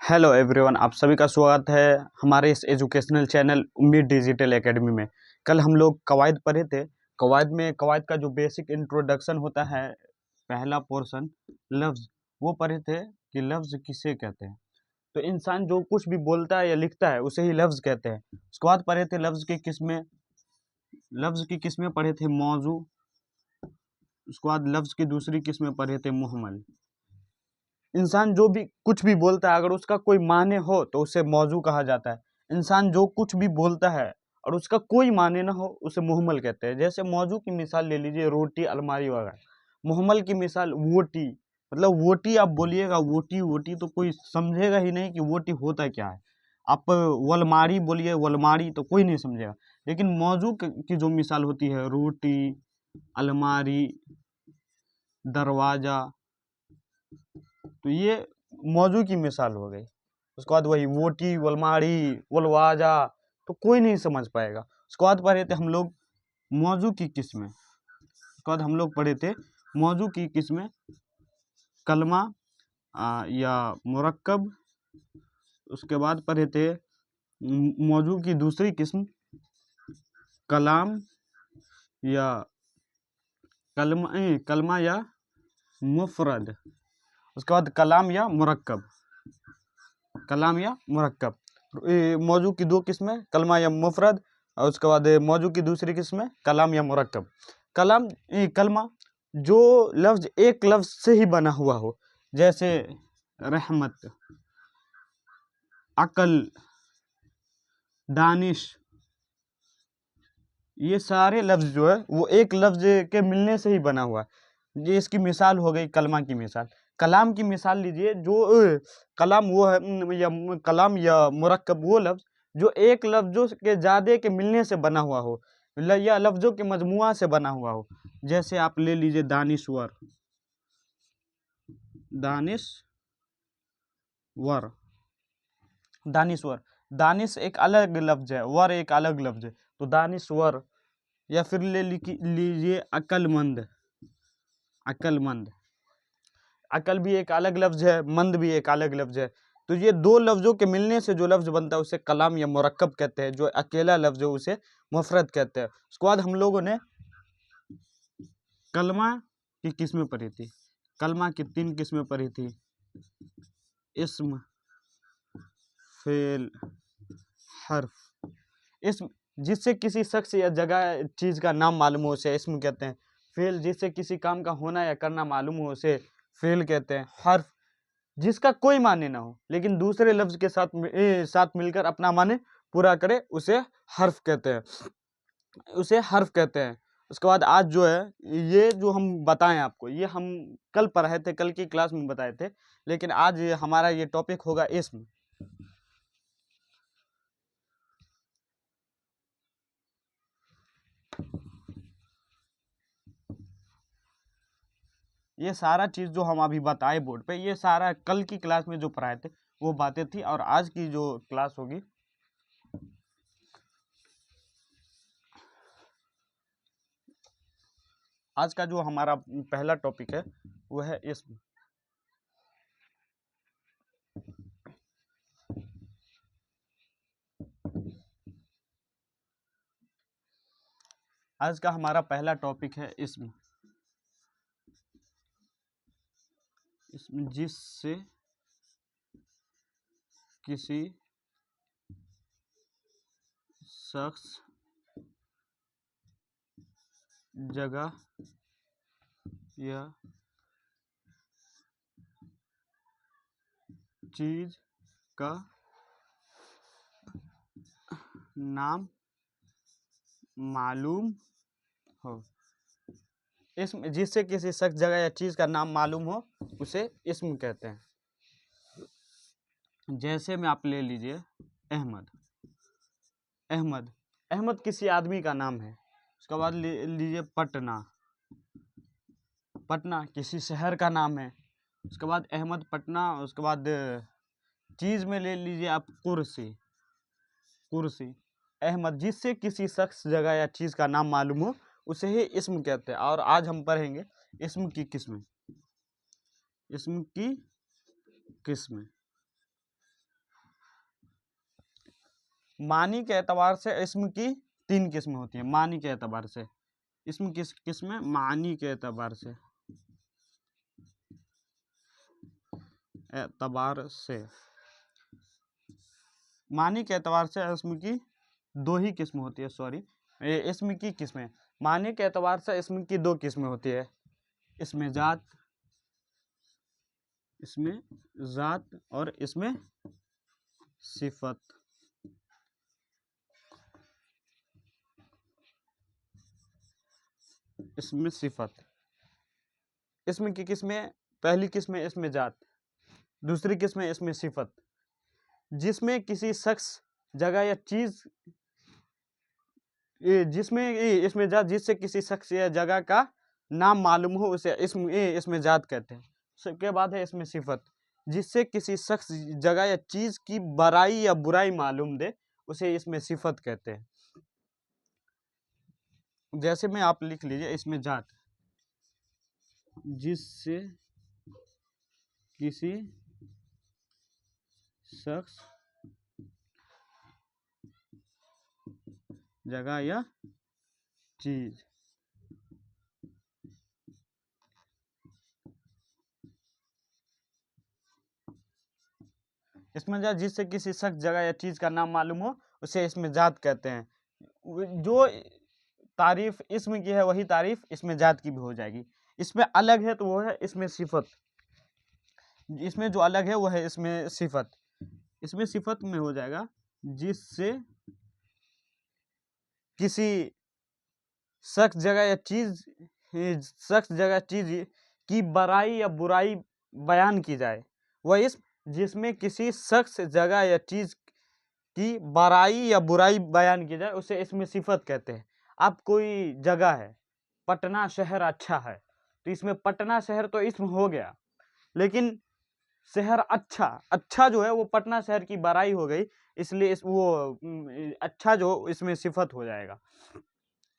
Hello everyone, आप सभी का स्वागत है हमारे इस एजुकेशनल चैनल उम्मीद डिजिटल एकेडमी में। कल हम लोग कवायद पढ़े थे। कवायद का जो बेसिक इंट्रोडक्शन होता है, पहला पोर्शन लफ्ज़, वो पढ़े थे कि लफ्ज़ किसे कहते हैं। तो इंसान जो कुछ भी बोलता है या लिखता है उसे ही लफ्ज़ कहते हैं। उसके बाद पढ़े थे लफ्ज़ की किस्में पढ़े थे मौजू। उसके बाद लफ्ज़ की दूसरी किस्में पढ़े थे मुहम्मल। इंसान जो भी कुछ भी बोलता है, अगर उसका कोई माने हो तो उसे मौजू कहा जाता है। इंसान जो कुछ भी बोलता है और उसका कोई माने ना हो उसे मुहम्मल कहते हैं। जैसे मौजू की मिसाल ले लीजिए, रोटी, अलमारी वगैरह। मुहम्मल की मिसाल वोटी, मतलब वोटी आप बोलिएगा, वोटी वोटी तो कोई समझेगा ही नहीं कि वोटी होता क्या है। आप वलमारी बोलिए, वलमारी, तो कोई नहीं समझेगा। लेकिन मौजू की जो मिसाल होती है, रोटी, अलमारी, दरवाजा, तो ये मौजू की मिसाल हो गई। उसके बाद वही वोटी, वलमारी, वलवाजा, तो कोई नहीं समझ पाएगा। उसके बाद पढ़े थे हम लोग मौजू की किस्में। उसके बाद हम लोग पढ़े थे मौजू की किस्में कलमा या मुरक्कब। उसके बाद पढ़े थे मौजू की दूसरी किस्म कलाम या कलमा या मुफरद। उसके बाद कलाम या मुरक्कब। मौजू की दो किस्में कलमा या मुफरद, और उसके बाद मौजू की दूसरी किस्में कलाम या मुरक्कब। कलमा जो लफ्ज़ एक लफ्ज़ से ही बना हुआ हो, जैसे रहमत, अकल, दानिश, ये सारे लफ्ज़ जो है वो एक लफ्ज़ के मिलने से ही बना हुआ है। ये इसकी मिसाल हो गई कलमा की मिसाल। कलाम की मिसाल लीजिए, जो कलाम वो है कलाम या मुरक्कब वो लफ्ज़ जो एक लफ्ज़ों के ज़्यादा के मिलने से बना हुआ हो, या लफ्ज़ों के मजमुआ से बना हुआ हो। जैसे आप ले लीजिए दानिश्वर, दानिश्वर। दानिश एक अलग लफ्ज़ है, वर एक अलग लफ्ज़ है, तो दानिश्वर। या फिर लीजिए अक्लमंद। अकल भी एक अलग लफ्ज़ है, मंद भी एक अलग लफ्ज़ है। तो ये दो लफ्ज़ों के मिलने से जो लफ्ज़ बनता है उसे कलाम या मुरक्कब कहते हैं। जो अकेला लफ्ज़ है उसे मुफरद कहते हैं। उसके बाद हम लोगों ने कलमा की किस्में पढ़ी थी। कलमा की 3 किस्में पढ़ी थी, इस्म, फेल, हर्फ। इस्म जिससे किसी शख्स या जगह चीज़ का नाम मालूम हो उसे इस्म कहते हैं। फेल जिससे किसी काम का होना या करना मालूम हो उसे फेल कहते हैं। हर्फ जिसका कोई माने ना हो लेकिन दूसरे लफ्ज़ के साथ मिलकर अपना माने पूरा करे उसे हर्फ कहते हैं। उसके बाद आज जो है, ये जो हम बताएं आपको, ये हम कल पढ़ाए थे, कल की क्लास में बताए थे, लेकिन आज हमारा ये टॉपिक होगा इस्म। ये सारा चीज़ जो हम अभी बताए बोर्ड पे, ये सारा कल की क्लास में जो पढ़ाए थे वो बातें थी। और आज की जो क्लास होगी, आज का जो हमारा पहला टॉपिक है वो है इस्म। आज का हमारा पहला टॉपिक है इस्म। इसमें जिससे किसी शख्स, जगह या चीज का नाम मालूम हो। इस्म जिससे किसी शख्स, जगह या चीज का नाम मालूम हो उसे इस्म कहते हैं। जैसे में आप ले लीजिए अहमद। अहमद किसी आदमी का नाम है। उसके बाद लीजिए पटना किसी शहर का नाम है। उसके बाद अहमद पटना। उसके बाद चीज़ में ले लीजिए आप कुर्सी। अहमद जिससे किसी शख्स, जगह या चीज़ का नाम मालूम हो उसे ही इस्म कहते हैं। और आज हम पढ़ेंगे इस्म की किस्में। मानी के एतबार से इस्म की 3 किस्में होती हैं। मानी के एतबार से इस्म किस किस्में, मानी के एतबार से, मानी के एतबार से इस्म की 2 ही किस्में होती है। सॉरी, इस्म की किस्में, मानी के एतबार से इस्म की 2 किस्में होती है। इसमें जात और इसमें सिफत। इसमें सिफत, इसमें की किस्में, पहली किस्म है इसमें जात, दूसरी किस्म है इसमें सिफत। जिसमें किसी शख्स, जगह या चीज, इसमें जात जिससे किसी शख्स या जगह का नाम मालूम हो उसे इसमें जात कहते हैं। उसके बाद है इसमें सिफत, जिससे किसी शख्स, जगह या चीज की बड़ाई या बुराई मालूम दे उसे इसमें सिफत कहते हैं। जैसे में आप लिख लीजिए, इसमें जात जिससे किसी शख्स, जगह या चीज, इसमें जात जिससे किसी शख्स, जगह या चीज का नाम मालूम हो उसे इसमें जात कहते हैं। जो तारीफ इसमें की है वही तारीफ इसमें जात की भी हो जाएगी। इसमें अलग है तो वो है इसमें सिफत। इसमें जो अलग है वो है इसमें सिफत। इसमें सिफत में हो जाएगा जिससे किसी शख्स, जगह या चीज, की बड़ाई या बुराई बयान की जाए। वह इसम जिसमें किसी शख्स, जगह या चीज की बड़ाई या बुराई बयान की जाए उसे इसमें सिफत कहते हैं। अब कोई जगह है, पटना शहर अच्छा है, तो इसमें पटना शहर तो इसम हो गया, लेकिन शहर अच्छा जो है वो पटना शहर की बड़ाई हो गई, इसलिए अच्छा जो इसमें सिफत हो जाएगा।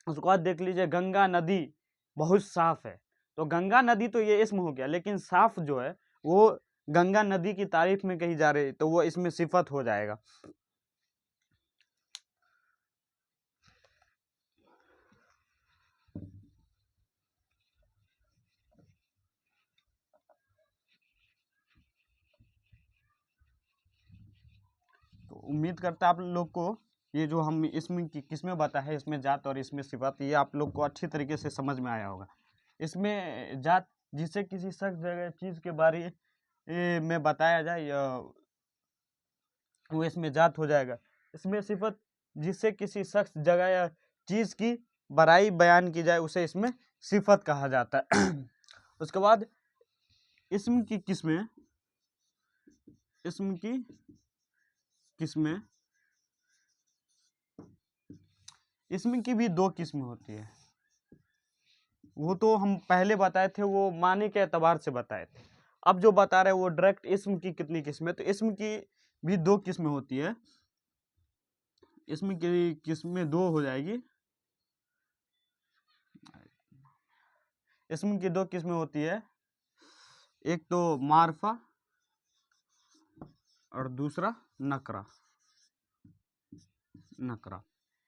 उसके बाद देख लीजिए, गंगा नदी बहुत साफ है, तो गंगा नदी तो ये इसम हो गया, लेकिन साफ जो है वो गंगा नदी की तारीफ में कही जा रही, तो वो इसमें सिफत हो जाएगा। तो उम्मीद करता आप लोग को ये जो हम इसमें किसमें बताए हैं, इसमें जात और इसमें सिफत, ये आप लोग को अच्छी तरीके से समझ में आया होगा। इसमें जात जिससे किसी शख्स, जगह, चीज के बारे में बताया जाए वो इसमें जात हो जाएगा। इसमें सिफत जिससे किसी शख्स, जगह या चीज की बड़ाई बयान की जाए उसे इसमें सिफत कहा जाता है। उसके बाद इसम की किस्में, इसम की किस्में, इसमें की भी 2 किस्में होती है। वो तो हम पहले बताए थे, वो माने के एतबार से बताए थे। अब जो बता रहे हैं वो डायरेक्ट इसम की कितनी किस्में, तो इसम की भी 2 किस्में होती है। इसमें की किस्में 2 हो जाएगी। इसमें की 2 किस्में होती है, एक तो मारफा और दूसरा नकरा।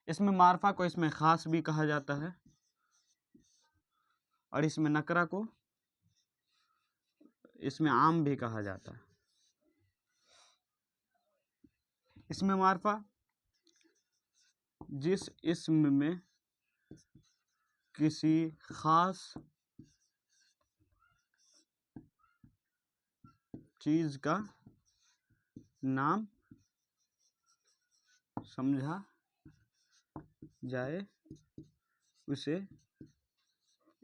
इसमें मारफा को इसमें खास भी कहा जाता है और इसमें नकरा को इसमें आम भी कहा जाता है। इसमें मारफा जिस इसम में किसी खास चीज का नाम समझा जाए उसे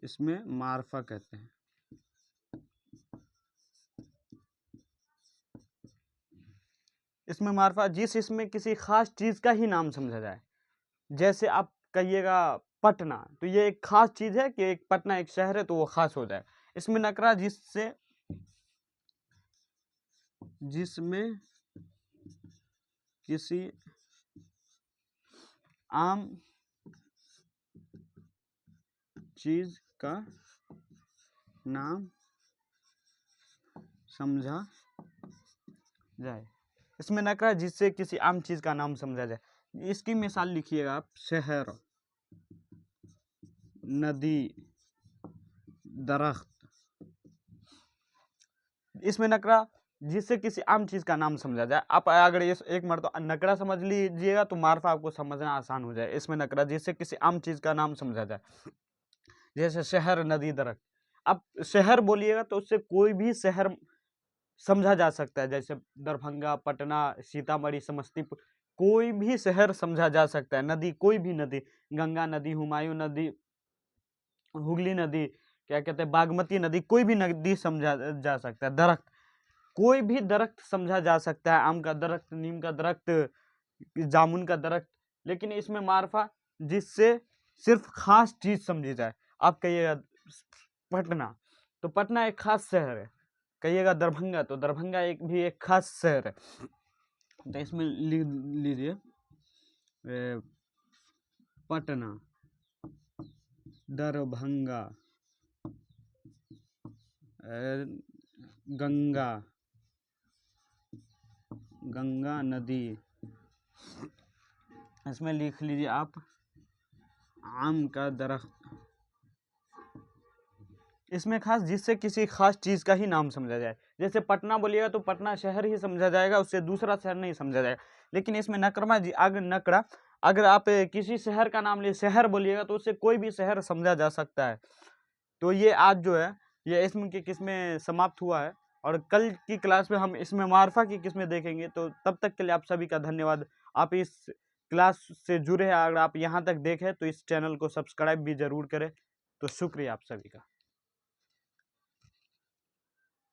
इसमें मारफा कहते हैं। इसमें मारफा जिस इसमें किसी खास चीज का ही नाम समझा जाए। जैसे आप कहिएगा पटना, तो ये एक खास चीज है कि एक पटना एक शहर है, तो वो खास हो जाए। इसमें नकरा जिसमें किसी आम चीज का नाम समझा जाए। इसमें नकरा जिससे किसी आम चीज का नाम समझा जाए। इसकी मिसाल लिखिएगा आप, शहर, नदी, दरख्त। इसमें नकरा जिससे किसी आम चीज का नाम समझा जाए। आप अगर ये एक मरतबा नकरा समझ लीजिएगा तो मार्फा आपको समझना आसान हो जाए। इसमें नकरा जिससे किसी आम चीज का नाम समझा जाए, जैसे शहर, नदी, दरख्त। अब शहर बोलिएगा तो उससे कोई भी शहर समझा जा सकता है, जैसे दरभंगा, पटना, सीतामढ़ी, समस्तीपुर, कोई भी शहर समझा जा सकता है। नदी, कोई भी नदी, गंगा नदी, हुमायूं नदी, हुगली नदी, क्या कहते हैं, बागमती नदी, कोई भी नदी समझा जा सकता है। दरख्त, कोई भी दरख्त समझा जा सकता है, आम का दरख्त, नीम का दरख्त, जामुन का दरख्त। लेकिन इसमें मार्फा जिससे सिर्फ खास चीज समझी जाए। आप कहिएगा पटना, तो पटना एक खास शहर है। कहिएगा दरभंगा, तो दरभंगा एक खास शहर है। तो इसमें लीजिए पटना, दरभंगा, गंगा, गंगा नदी। इसमें लिख लीजिए आप आम का दरख्त। इसमें खास जिससे किसी खास चीज का ही नाम समझा जाए। जैसे पटना बोलिएगा तो पटना शहर ही समझा जाएगा, उससे दूसरा शहर नहीं समझा जाएगा। लेकिन इसमें नकरमा जी नकरा, अगर आप किसी शहर का नाम ले, शहर बोलिएगा तो उससे कोई भी शहर समझा जा सकता है। तो ये आज जो है ये इसमें की किस्में समाप्त हुआ है, और कल की क्लास में हम इसमें मार्फा की किस्में देखेंगे। तो तब तक के लिए आप सभी का धन्यवाद। आप इस क्लास से जुड़े हैं, अगर आप यहाँ तक देखें तो इस चैनल को सब्सक्राइब भी जरूर करें। तो शुक्रिया आप सभी का।